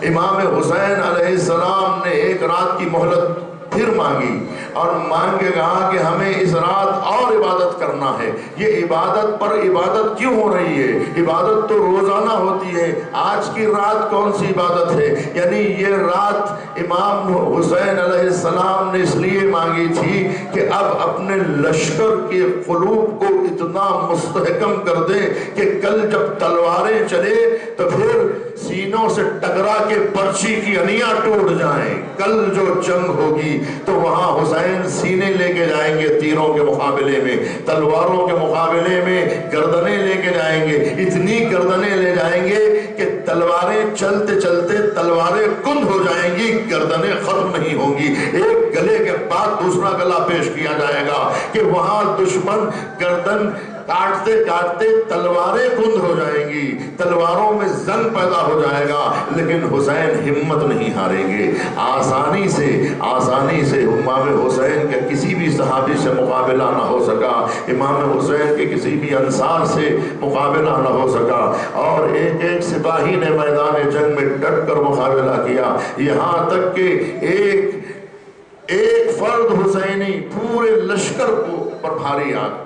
امام حسین علیہ السلام نے ایک رات کی مہلت پھر مانگی اور مانگ کے کہا کہ ہمیں اس رات اور عبادت کرنا ہے۔ یہ عبادت پر عبادت کیوں ہو رہی ہے؟ عبادت تو روزانہ ہوتی ہے، آج کی رات کون سی عبادت ہے؟ یعنی یہ رات امام حسین علیہ السلام نے اس لیے مانگی تھی کہ اب اپنے لشکر کے قلوب کو اتنا مستحکم کر دے کہ کل جب تلواریں چلے تو پھر سینوں سے ٹکرا کے پرچی کی انیاں ٹوٹ جائیں۔ کل جو جنگ ہوگی تو وہاں حسین سینے لے کے جائیں گے، تیروں کے مقابلے میں، تلواروں کے مقابلے میں گردنیں لے کے جائیں گے، اتنی گردنیں لے جائیں گے کہ تلواریں چلتے چلتے تلواریں کند ہو جائیں گی، گردنیں ختم نہیں ہوں گی، ایک گلے کے بعد دوسرا گلا پیش کیا جائے گا کہ وہاں دشمن گردن کاٹتے کاٹتے تلواریں کند ہو جائیں گی، تلواروں میں زنگ پیدا ہو جائے گا، لیکن حسین ہمت نہیں ہاریں گے۔ آسانی سے امام حسین کے کسی بھی صحابی سے مقابلہ نہ ہو سکا، امام حسین کے کسی بھی انصار سے مقابلہ نہ ہو سکا، اور ایک ایک سپاہی نے میدان جنگ میں ڈٹ کر مقابلہ کیا، یہاں تک کہ ایک فرد حسینی پورے لشکر کو پر بھاری آگ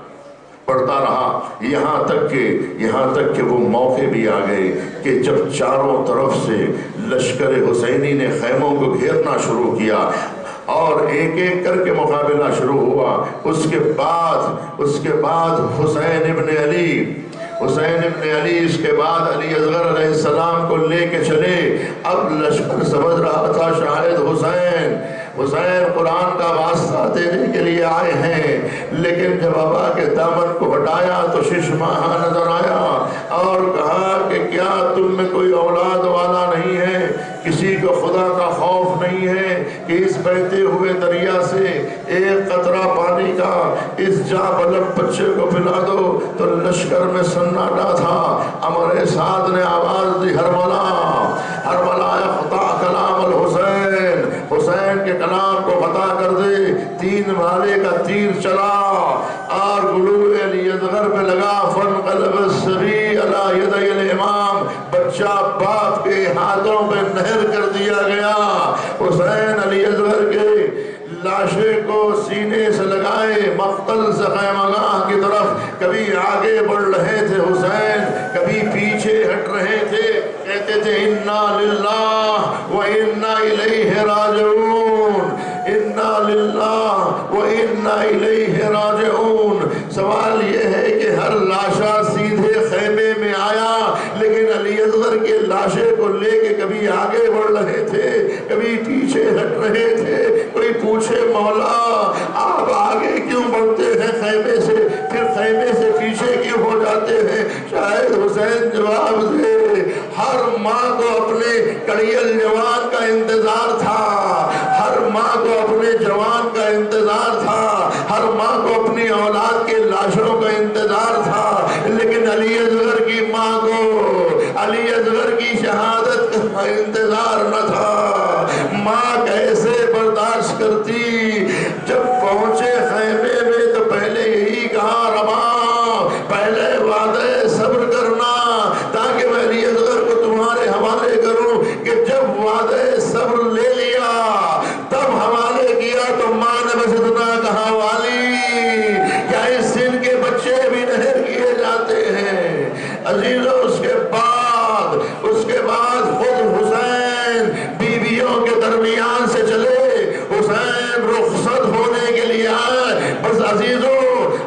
پڑتا رہا، یہاں تک کہ وہ موقع بھی آ گئے کہ جب چاروں طرف سے لشکر حسینی نے خیموں کو گھیرنا شروع کیا اور ایک ایک کر کے مقابلہ شروع ہوا، اس کے بعد حسین ابن علی اس کے بعد علی اصغر علیہ السلام کو لے کے چلے۔ اب لشکر سمجھ رہا تھا شاید حسین قرآن کا واسطہ دینے کے لیے آئے ہیں، لیکن جب ابا کے دامن کو ہٹایا تو ششماہ نظر آیا اور کہا کہ کیا تم میں کوئی اولاد والا نہیں ہے؟ کسی کو خدا کا خوف نہیں ہے کہ اس بہتے ہوئے دریا سے ایک قطرہ پانی کا اس جاں بلب بچے کو پلا دو؟ تو لشکر میں سناٹا تھا۔ امر سعد نے آواز دی، ہرملا اقطع کلام الحسین، حسین کے کلام کو قطع کر دے۔ تین بھالے کا تیر چلا اور گلو علی اصغر پہ لگا، فانقلب الصبی علی یدی الامام، بچہ باپ کے ہاتھوں پہ نہر کر دیا گیا۔ حسین علی اصغر کے لاشے کو سینے سے لگائے مقتل سے خیمگاہ کی طرف کبھی آگے بڑھ رہے تھے حسین، کبھی پیچھے ہٹ رہے تھے، کہتے تھے انا للہ و انا الیہ راجعون، انا للہ و انا الیہ راجعون۔ سوال یہ ہے کہ ہر لاشا سیدھے خیمے میں آیا، لیکن علی اصغر کے لاشے کو لے کے کبھی آگے بڑھ رہے تھے، کبھی پیچھے ہٹ رہے تھے۔ کوئی پوچھے مولا آپ آگے کیوں بڑھتے ہیں خیمے سے، پھر خیمے سے پیچھے کیوں ہو جاتے ہیں؟ شاید حسین جواب دے، ہر ماں کو اپنے کڑیل جوان کا انتظار تھا، ہر ماں کو اپنے جوان کا انتظار تھا، ہر ماں کو اپنی اولاد کے لاشوں کا انتظار تھا، لیکن علی اصغر کی ماں کو علی اصغر کی شہادت کا انتظار نہ تھا۔ ماں کیسے برداشت کرتی؟ جب پہنچے خیمے میں تو پہلے یہی کہا، ربا پہلے وعدہ صبر کرنا تاکہ میں علی اصغر کو تمہارے حوالے کروں، کہ جب وعدہ صبر لے لیا تب حوالے کیا تو ماں نے بس اتنا کہا، والی کیا اس سن کے بچے بھی نہر کیے جاتے ہیں؟ عزیزوں اس کے بعد خود حسین بیویوں کے درمیان سے چلے، حسین رخصت ہونے کے لیے آئے۔ بس عزیزوں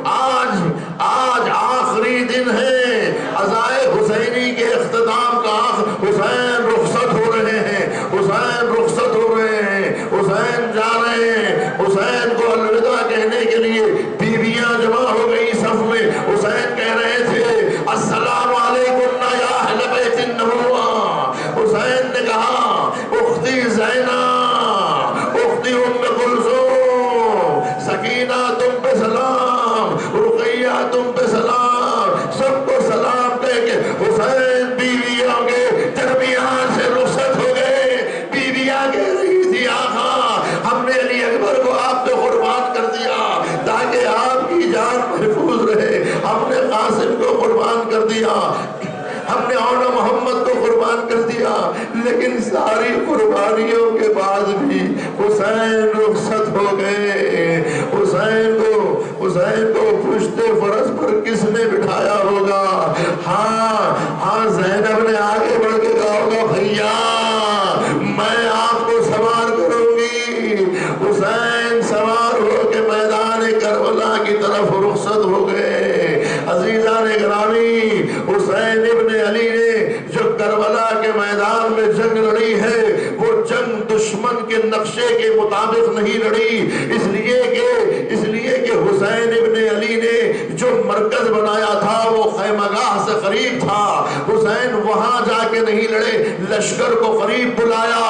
آج آخری دن ہے عزائے حسینی کے اختتام کا، حسین رخصت ہو رہے ہیں، حسین رخصت ہو رہے ہیں، حسین جا رہے ہیں۔ حسین کو الوداع کہنے کے لیے بیویاں جمع ہو گئی صف میں، حسین کہہ رہے تھے السلام علیکم یا اہل بیت النبوہ۔ حسین نے کہا اختی زینب، اختی ام کلثوم، سکینہ تم پہ سلام، رقیہ تم پہ سلام، سب کو سلام کہہ کے حسین بیویوں کے درمیان سے رخصت ہو گئے۔ بیویاں کہہ رہی تھی آقا ہم نے علی اکبر کو آپ پہ قربان کر دیا تاکہ آپ کی جان محفوظ رہے، ہم نے قاسم کو قربان کر دیا، ہم نے اولا محمد کو قربان کر دیا، لیکن ساری قربانیوں کے بعد بھی دشمن کے نقشے کے مطابق نہیں لڑی، اس لیے کہ حسین ابن علی نے جو مرکز بنایا تھا وہ خیمگاہ سے قریب تھا۔ حسین وہاں جا کے نہیں لڑے، لشکر کو قریب بلایا،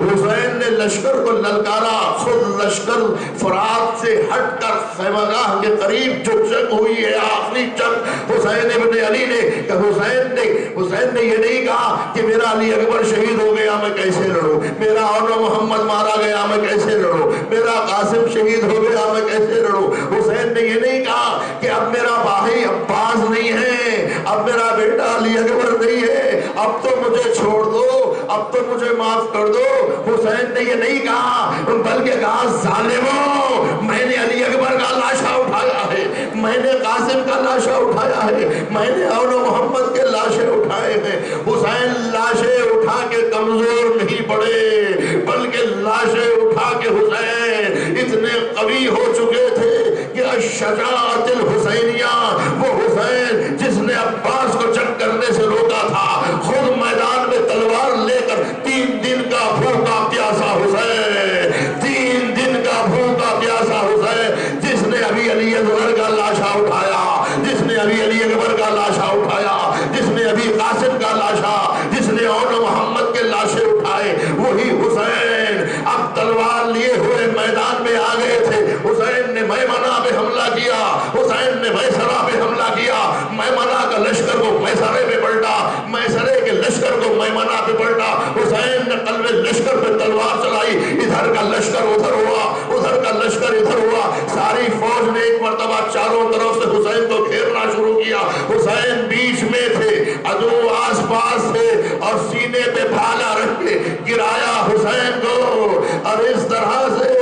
حسین نے لشکر کو للکارا، خود لشکر فرات سے ہٹ کر خیمگاہ کے قریب جو جنگ ہوئی ہے آخری جنگ حسین ابن علی نے، کہ حسین نے یہ نہیں کہا کہ میرا علی اکبر شہید ہو گیا میں کیسے لڑوں، میرا اولو محمد مارا گیا میں کیسے لڑوں، میرا قاسم شہید ہو گیا میں کیسے لڑوں۔ حسین نے یہ نہیں کہا کہ اب میرا بھائی عباس نہیں ہے، اب میرا بیٹا علی اکبر نہیں ہے، اب تو مجھے چھوڑ دو، اب تو مجھے معاف کر دو۔ حسین نے یہ نہیں کہا، بلکہ کہا ظالموں، میں نے علی اکبر کا لاشا اٹھایا ہے، میں نے قاسم کا لاشا اٹھایا ہے، میں نے اولو محمد کے لاشیں اٹھائے ہیں۔ حسین لاشیں اٹھا کے کمزور نہیں پڑے، بلکہ لاشیں اٹھا کے حسین اتنے قوی ہو چکے تھے کہ الشجاعت الحسینیہ، وہ حسین جس نے عباس کو جنگ کرنے سے روکا تھا، خود میدان میں تلوار لے کر 3 دن کا بھوکا پیاسا حسین، 3 دن کا بھوکا پیاسا حسین، جس نے ابھی علی اکبر کا لاشا اٹھایا، جس نے ابھی علی اکبر کا لاشا اٹھایا، جس نے ابھی قاسم کا لاشا، جس نے اولو محمد کے لاشیں اٹھائے، وہی حسین اب تلوار لیے ہوئے میدان میں آ گئے تھے۔ حسین نے میمنہ پہ حملہ کیا، حسین نے میسرہ پہ حملہ کیا، میمنہ کا لشکر کو میسرے پہ پلٹا، میسرے کے لشکر کو میمنہ پہ پلٹا۔ حسین نے قلب لشکر پہ تلوار چلائی، ادھر کا لشکر ادھر ہوا، ادھر کا لشکر ادھر ہوا، ساری فوج نے ایک مرتبہ چاروں طرف سے حسین کو گھیرنا شروع کیا۔ حسین بیچ میں تھے، عدو آس پاس تھے، اور سینے پہ بھالا رکھ کے گرایا حسین کو، اور اس طرح سے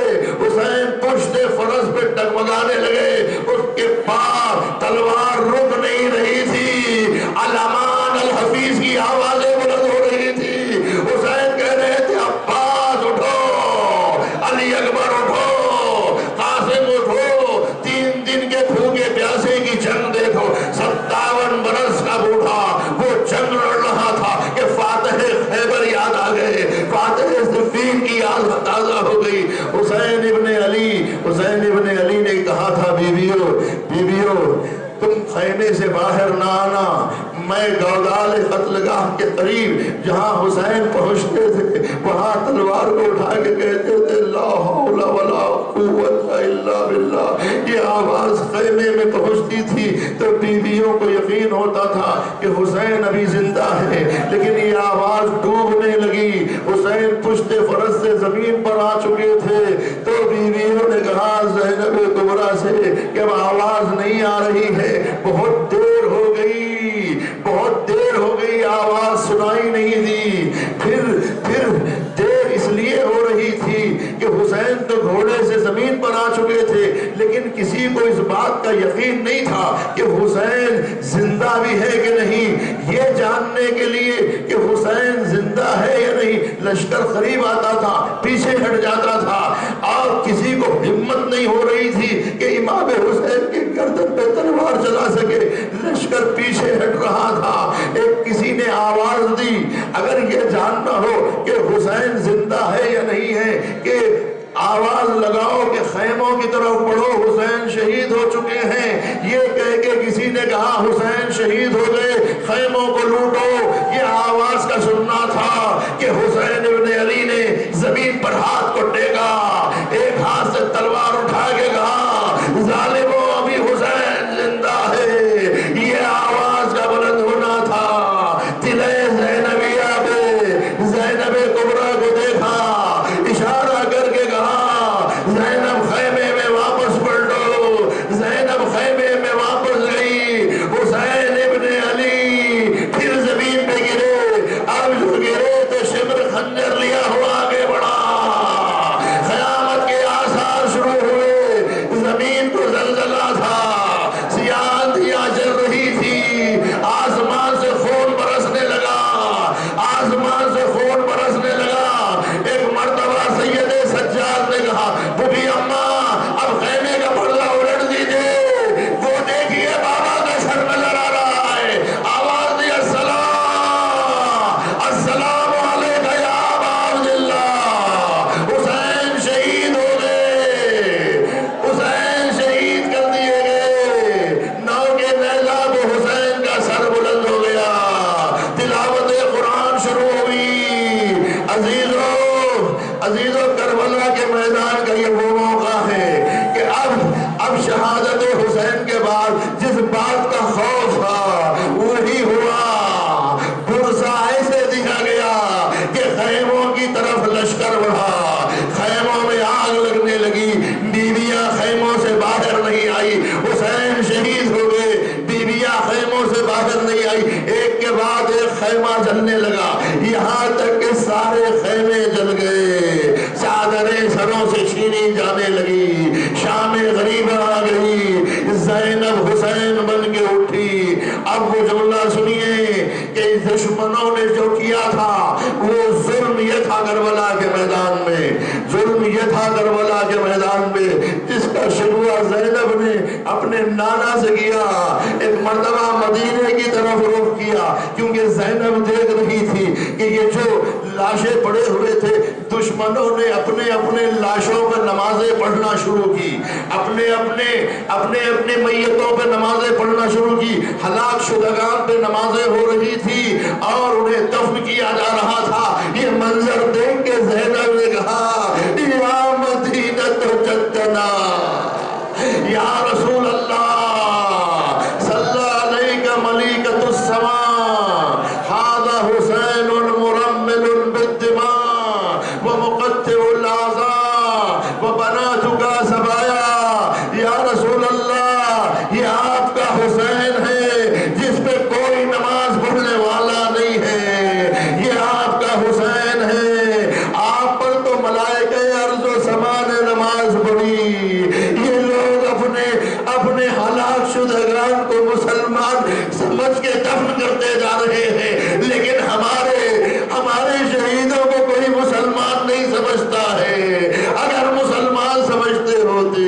حسین پشت فرس پہ ڈگمگانے لگے، اس کے پار تلوار رک نہیں رہی تھی، علمان الحفیظ کی آوازیں بلند ہو رہی تھی۔ حسین کہہ رہے تھے عباس اٹھو، علی اکبر اٹھو، قاسم اٹھو، 3 دن کے بھوکے پیاسے کی جنگ دیکھو۔ 57 برس کا بوڑھا وہ جنگ لڑ رہا تھا کہ فاتح خیبر یاد آ گئے، فاتح صفین کی یاد تازہ ہو گئی۔ حسین ابن علی نے کہا تھا بیویو تم خیمے سے باہر نہ آنا، میں گودال قتل گاہ کے قریب جہاں حسین پہنچتے تھے وہاں تلوار کو اٹھا کے کہتے تھے لا حول ولا قوت الا باللہ۔ یہ آواز خیمے میں پہنچتی تھی تو بیویوں کو یقین ہوتا تھا کہ حسین ابھی زندہ ہے، لیکن یہ آواز ڈوبنے لگی، حسین پشت فرس سے زمین پر آ چکے تھے، تو بیویوں نے کہا زینب کبریٰ سے کہ اب آواز نہیں آ رہی ہے، بہت دیر ہو گئی آواز سنائی نہیں دی۔ پھر دیر اس لیے ہو رہی تھی کہ حسین تو گھوڑے سے زمین پر آ چکے تھے، لیکن کسی کو اس بات کا یقین نہیں تھا کہ حسین زندہ بھی ہے کہ نہیں۔ یہ جاننے کے لیے کہ حسین زندہ ہے یا نہیں لشکر قریب آتا تھا، پیچھے ہٹ جاتا تھا، اور کسی کو ہمت نہیں ہو رہی تھی کہ امام حسین کی گردن پہ تلوار چلا سکے، لشکر پیچھے ہٹ رہا تھا۔ ایک کسی نے آواز دی، اگر یہ جاننا ہو کہ حسین زندہ ہے یا نہیں ہے کہ آواز لگاؤ کہ خیموں کی طرف پڑھو حسین شہید ہو چکے ہیں، یہ کہہ کے کسی نے کہا حسین شہید ہو گئے خیموں کو لوٹو۔ یہ آواز کا سننا تھا کہ حسین ابن علی نے زمین پر ہاتھ کو ٹیکا، ایک ہاتھ سے تلوار اٹھا کے کہا ظالموں ابھی حسین زندہ ہے۔ یہ آواز کا بلند ہونا تھا۔ تلے زینبیہ پہ زینب کبریٰ کو دیکھا، اشارہ کر کے کہا زینب خیمے میں واپس پلٹو۔ زینب خیمے میں واپس گئی، حسین ابن علی پھر زمین پہ گرے، اب جو گرے تو شمر خنجر لیا ہوا آگے بڑھا، قیامت کے آثار شروع ہوئے، زمین کو زلزلہ تھا، سیاہ آندھیاں چل رہی تھی، آسمان سے خون برسنے لگا، آسمان سے خون برسنے لگا۔ ایک مرتبہ سید سجاد نے کہا بھوبی اماں اب خیمے کا پردہ الٹ دیجئے، وہ دیکھیے بابا کا سر نظر آ رہا ہے، آواز دی السلام السلام علیکہ یا ابا عبداللہ، یہاں تک کہ سارے خیمے جل گئے، چادریں سروں سے چھینی جانے لگی، شام غریبہ آ گئی، زینب حسین بن کے اٹھی۔ اب وہ جملہ سنیے کہ دشمنوں نے جو کیا تھا وہ ظلم یہ تھا کربلا کے میدان میں، ظلم یہ تھا کربلا کے میدان میں جس کا شروع زینب نے اپنے نانا سے کیا۔ ایک مرتبہ مدینے کی طرف رخ کیا کیونکہ زینب دیکھ رہی تھی کہ یہ جو لاشیں پڑے ہوئے تھے، دشمنوں نے اپنے اپنے لاشوں پر نمازیں پڑھنا شروع کی، اپنے میتوں پہ نمازیں پڑھنا شروع کی، ہلاک شدگان پہ نمازیں ہو رہی تھی اور انہیں دفن کیا جا رہا تھا۔ یہ منظر دیکھ کے زینب نے کہا یا مدینۃ جدنا، یا رسول اللہ صلی علیک ملیکۃ السماء، ھذا حسین مرمل بالدماء ومقطع الاعضاء وبناتک سبایا۔ یا رسول اللہ یہ آپ کا حسین ہے جس پہ کوئی نماز پڑھنے والا نہیں ہے، یہ آپ کا حسین ہے، آپ پر تو ملائکہ ارض و سما نے نماز پڑھی۔ یہ لوگ اپنے ہلاک شدگان کو مسلمان سمجھ کے دفن کرتے جا رہے ہیں، لیکن ہمارے شہیدوں کو کوئی مسلمان نہیں سمجھتا ہے۔ اگر مسلمان سمجھتے ہوتے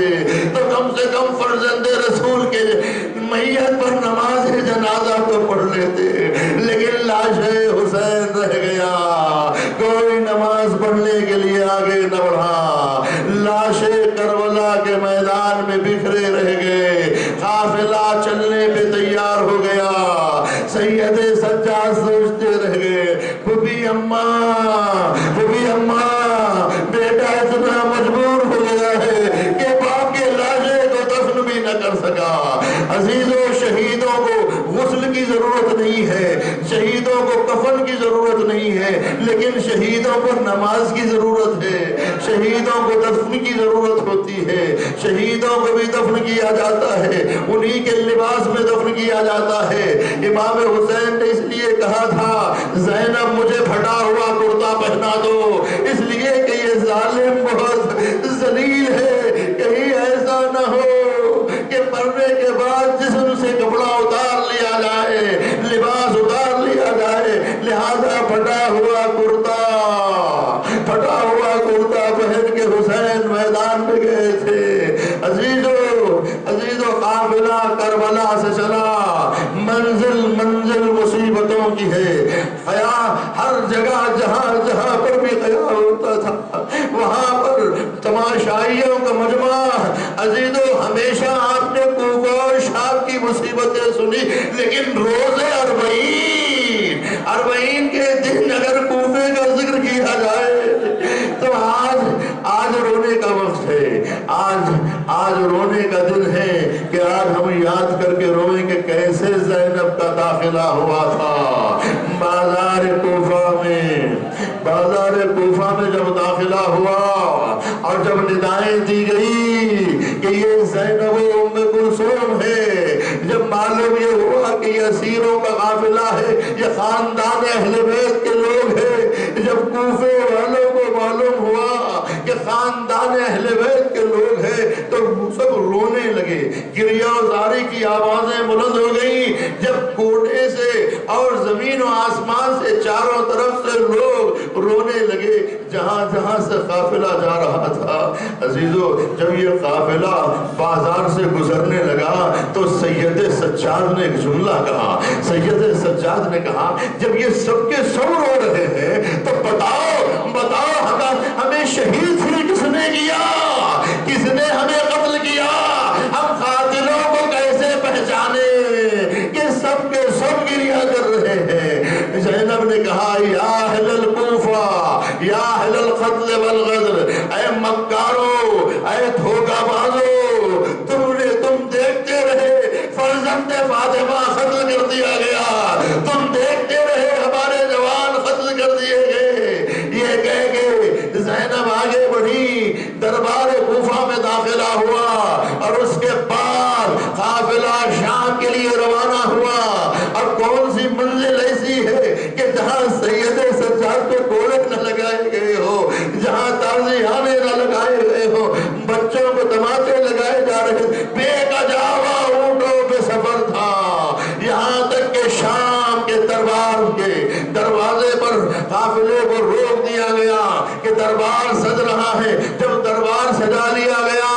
تو کم سے کم فرزند رسول کے میت پر نماز جنازہ تو پڑھ لیتے، لیکن لاش حسین رہ گیا، کوئی نماز پڑھنے کے لیے آگے نہ بڑھا، لاشیں کربلا کے میدان میں بکھرے رہ گئے، قافلہ چلنے پہ تیار ہو گیا۔ سید سجاد سوچتے رہ گئے، پھوپھی اماں بیٹا اتنا مجبور ہو گیا ہے کہ باپ کے لاشیں کو دفن بھی نہ کر سکا۔ عزیزوں، شہیدوں کو غسل کی ضرورت نہیں ہے، شہیدوں کو کفن کی ضرورت نہیں ہے، لیکن شہیدوں کو نماز کی ضرورت ہے، شہیدوں کو دفن کی ضرورت ہوتی ہے، شہیدوں کو بھی دفن کیا جاتا ہے، انہی کے لباس میں دفن کیا جاتا ہے۔ امام حسین نے اس لیے کہا تھا زینب مجھے پھٹا ہوا کرتا پہنا دو، اس لیے کہ یہ ظالم بہت ذلیل ہے، کہیں ایسا نہ ہو کہ مرنے کے بعد جسم سے کپڑا اتار لیا جائے، لباس اتار لیا جائے، لہذا پھٹا ہوا کرتا پہن کے حسین میدان میں گئے تھے۔ عزیزو قافلہ کربلا سے چلا، منزل مصیبتوں کی ہے، ہر جگہ جہاں پر بھی قیام ہوتا تھا وہاں پر تماشائیوں کا مجمع۔ عزیزو ہمیشہ آپ نے کوفہ اور شام کی مصیبتیں سنی، لیکن روز اربعین کے دن اگر کوفے کا ذکر کیا جائے تو آج رونے کا وقت ہے، آج رونے کا دن ہے کہ آج ہم یاد کر کے روئیں کہ کیسے زینب کا داخلہ ہوا تھا بازار کوفہ میں جب داخلہ ہوا اور جب ندائیں دی گئی کہ یہ زینب و ام کلثوم ہے، جب معلوم یہ ہوا کہ یہ اسیروں کا قافلہ ہے، یہ خاندان اہل بیت کے لوگ ہیں، جب کوفے والوں کو معلوم ہوا کہ خاندان اہل بیت کے لوگ ہیں تو سب رونے لگے، گریہ و زاری کی آوازیں بلند ہو گئیں۔ جب کوٹے سے اور زمین و آسمان سے چاروں طرف سے لوگ رونے لگے، جہاں سے قافلہ جا رہا تھا۔ عزیزو جب یہ قافلہ بازار سے گزرنے لگا تو سید سجاد نے ایک جملہ کہا، سید سجاد نے کہا جب یہ سب کے سب رو رہے ہیں تو بتاؤ ہمیں شہید پھر کس نے کیا، کس نے ہمیں قتل کیا، ہم قاتلوں کو کیسے پہچانے کہ سب کے سب گریہ کر رہے ہیں۔ زینب نے کہا یا اہل الکوفہ یا اہل القتل والغدر، اے مکارو، اے دھوکہ بازو، تم دیکھتے رہے فرزند فاطمہ قتل کر دیا گیا، تم دیکھتے رہے ہمارے جوان قتل کر دیے گئے۔ یہ کہہ کے زینب آگے بڑھی، دربار کوفہ میں داخلہ ہوا اور اس کے بعد قافلہ شام کے لیے روانہ ہوا۔ اور کون سی منزل ایسی ہے کہ جہاں سید پر قافلے کو روک دیا گیا کہ دربار سج رہا ہے. جب دربار سجا لیا گیا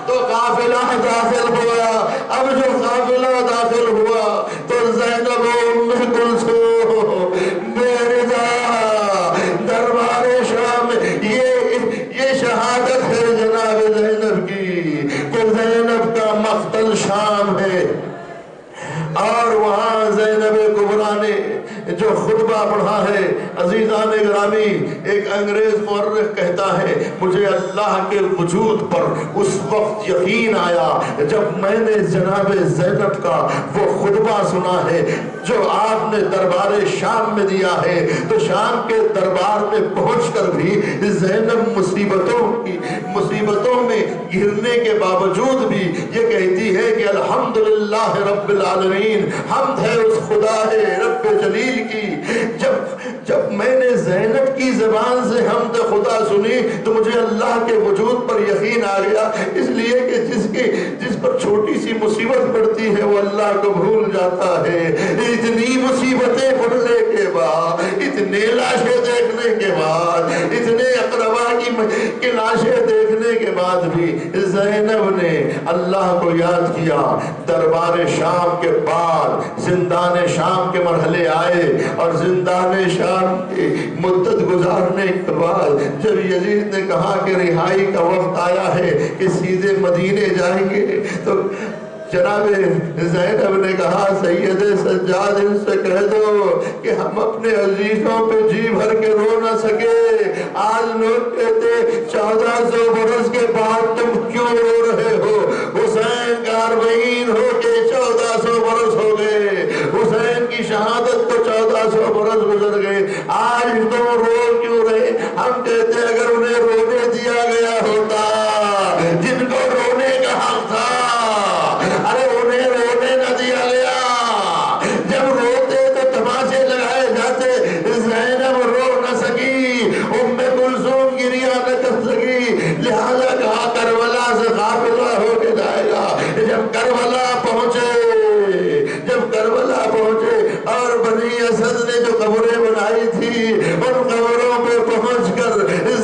تو قافلہ داخل ہوا. اب جو قافلہ داخل ہوا تو زینب ام کلثوم میرزا دربار شام یہ شہادت ہے جناب زینب کی کہ زینب کا مقتل شام ہے. اور وہاں زینب کبریٰ نے جو خطبہ پڑھا ہے عزیزان گرامی، ایک انگریز مورخ کہتا ہے مجھے اللہ کے وجود پر اس وقت یقین آیا جب میں نے جناب زینب کا وہ خطبہ سنا ہے جو آپ نے دربار شام میں دیا ہے. تو شام کے دربار میں پہنچ کر بھی زینب مصیبتوں میں گرنے کے باوجود بھی یہ کہتی ہے کہ الحمدللہ رب العالمین، حمد ہے اس خدا رب جلیل کی. جب میں نے زینب کی زبان سے حمد خدا سنی تو مجھے اللہ کے وجود پر یقین آ گیا، اس لیے کہ جس پر چھوٹی سی مصیبت پڑتی ہے وہ اللہ کو بھول جاتا ہے. اتنی مصیبتیں پڑنے کے بعد، اتنے لاشیں دیکھنے کے بعد، اتنے اقربا کی لاشیں دیکھنے کے بعد بھی زینب نے اللہ کو یاد کیا. دربار شام کے بعد زندان شام کے مرحلے آئے اور زندان شام کی مدت گزارنے کے بعد جب یزید نے کہا کہ رہائی کا وقت آیا ہے کہ سیدھے مدینے جائیں گے تو جناب زینب نے کہا سید سجاد ان سے کہہ دو کہ ہم اپنے عزیزوں پہ جی بھر کے رو نہ سکے. آج لوگ کہتے 1400 برس کے بعد تم کیوں رو رہے ہو؟ حسین کا 40 ہو کے 1400 برس ہو گئے، حسین کی شہادت کو 1400 برس گزر گئے، آج تم رو کیوں رہے؟ ہم کہتے اگر انہیں رونے دیا گیا ہوتا جن کو رونے کا حق تھا، ارے انہیں رونے نہ دیا گیا. جب روتے تو تماشے لگائے جاتے. زینب رو نہ سکی، ام کلثوم گریہ نہ کر سکی، لہذا کہا کربلا سے قافلہ ہو کے جائے گا. جب کربلا پہنچے اور بنی اسد نے جو قبریں بنائی تھی ان قبروں پہ پہنچ کر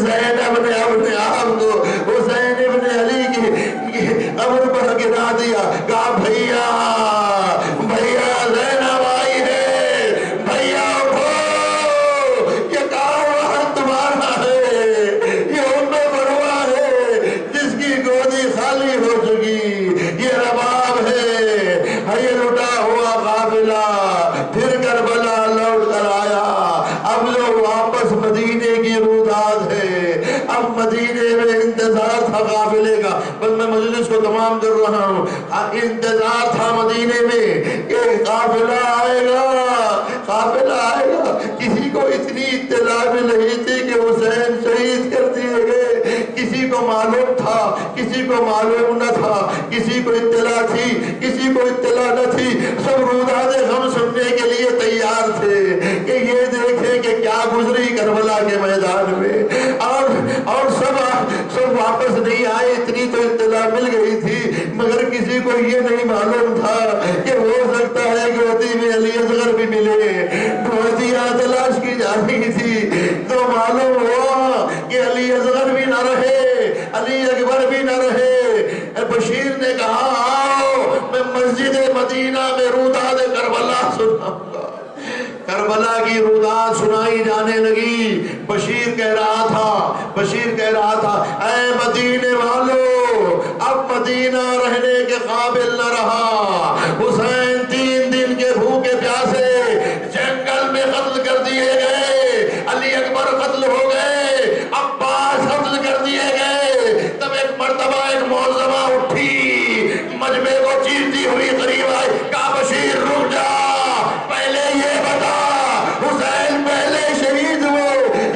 زینب نے اپنے آپ کو حسین ابن علی کی قبر پر گرا دیا. کہا بھیا زینب آئی ہے، بھیا اٹھو، یہ کارواں تمہارا ہے، یہ ام مروہ ہے جس کی گودی خالی ہو چکی، یہ رباب ہے، یہ لٹا ہوا قافلہ پھر کربلا لوٹ کر آیا. اب جو واپس مدینے کی روداد ہے، اب مدینے میں انتظار تھا قافلے کا. بس میں مجلس کو تمام کر رہا ہوں. انتظار تھا مدینے میں کہ قافلہ آئے گا. کسی کو اتنی اطلاع بھی نہیں تھی کہ حسین شہید کر دیے گئے. کسی کو معلوم تھا، کسی کو معلوم نہ تھا، کسی کو اطلاع تھی، کسی کو اطلاع نہ تھی. سب روداد غم سننے کے لیے تیار تھے کہ یہ دیکھیں کہ کیا گزری کربلا کے میدان میں. اور سب واپس نہیں آئے. اتنی تو اطلاع مل گئی تھی مگر کسی کو یہ نہیں معلوم تھا کہ ہو سکتا ہے کہ گودی میں علی اصغر بھی ملے. گودیاں تلاش کی جا رہی تھی تو معلوم ہوا کہ علی اصغر بھی نہ رہے، علی اکبر بھی نہ رہے. بشیر نے کہا آؤ میں مسجد مدینہ میں روداد کربلا سناؤں گا. کربلا کی روداد سنائی جانے لگی. بشیر کہہ رہا تھا اے مدینے والو، اب مدینہ رہنے کے قابل نہ رہا. حسین 3 دن کے بھوکے پیاسے جنگل میں قتل کر دیے گئے، علی اکبر قتل ہو گئے، عباس قتل کر دیے گئے. تب ایک مرتبہ ایک معظمہ اٹھی، مجمع کو چیرتی ہوئی قریب آئی. کہا بشیر رک جا، پہلے یہ بتا حسین پہلے شہید ہوئے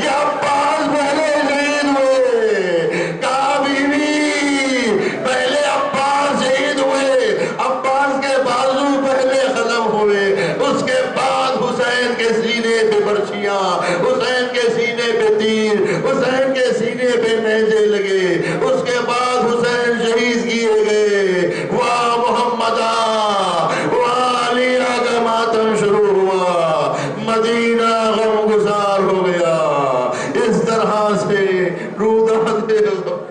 یا عباس پہلے شہید ہوئے؟ کہا بیوی پہلے عباس شہید ہوئے، عباس کے بازو پہلے ختم ہوئے، اس کے بعد حسین کے سینے پہ برچیاں، حسین کے سینے پہ تیر، حسین کے سینے پہ نیزے لگے، اس کے بعد حسین شہید کیے گئے. واہ محمدہ، واہ علیہ کا ماتم شروع ہوا. مدینہ غم گسار دے دو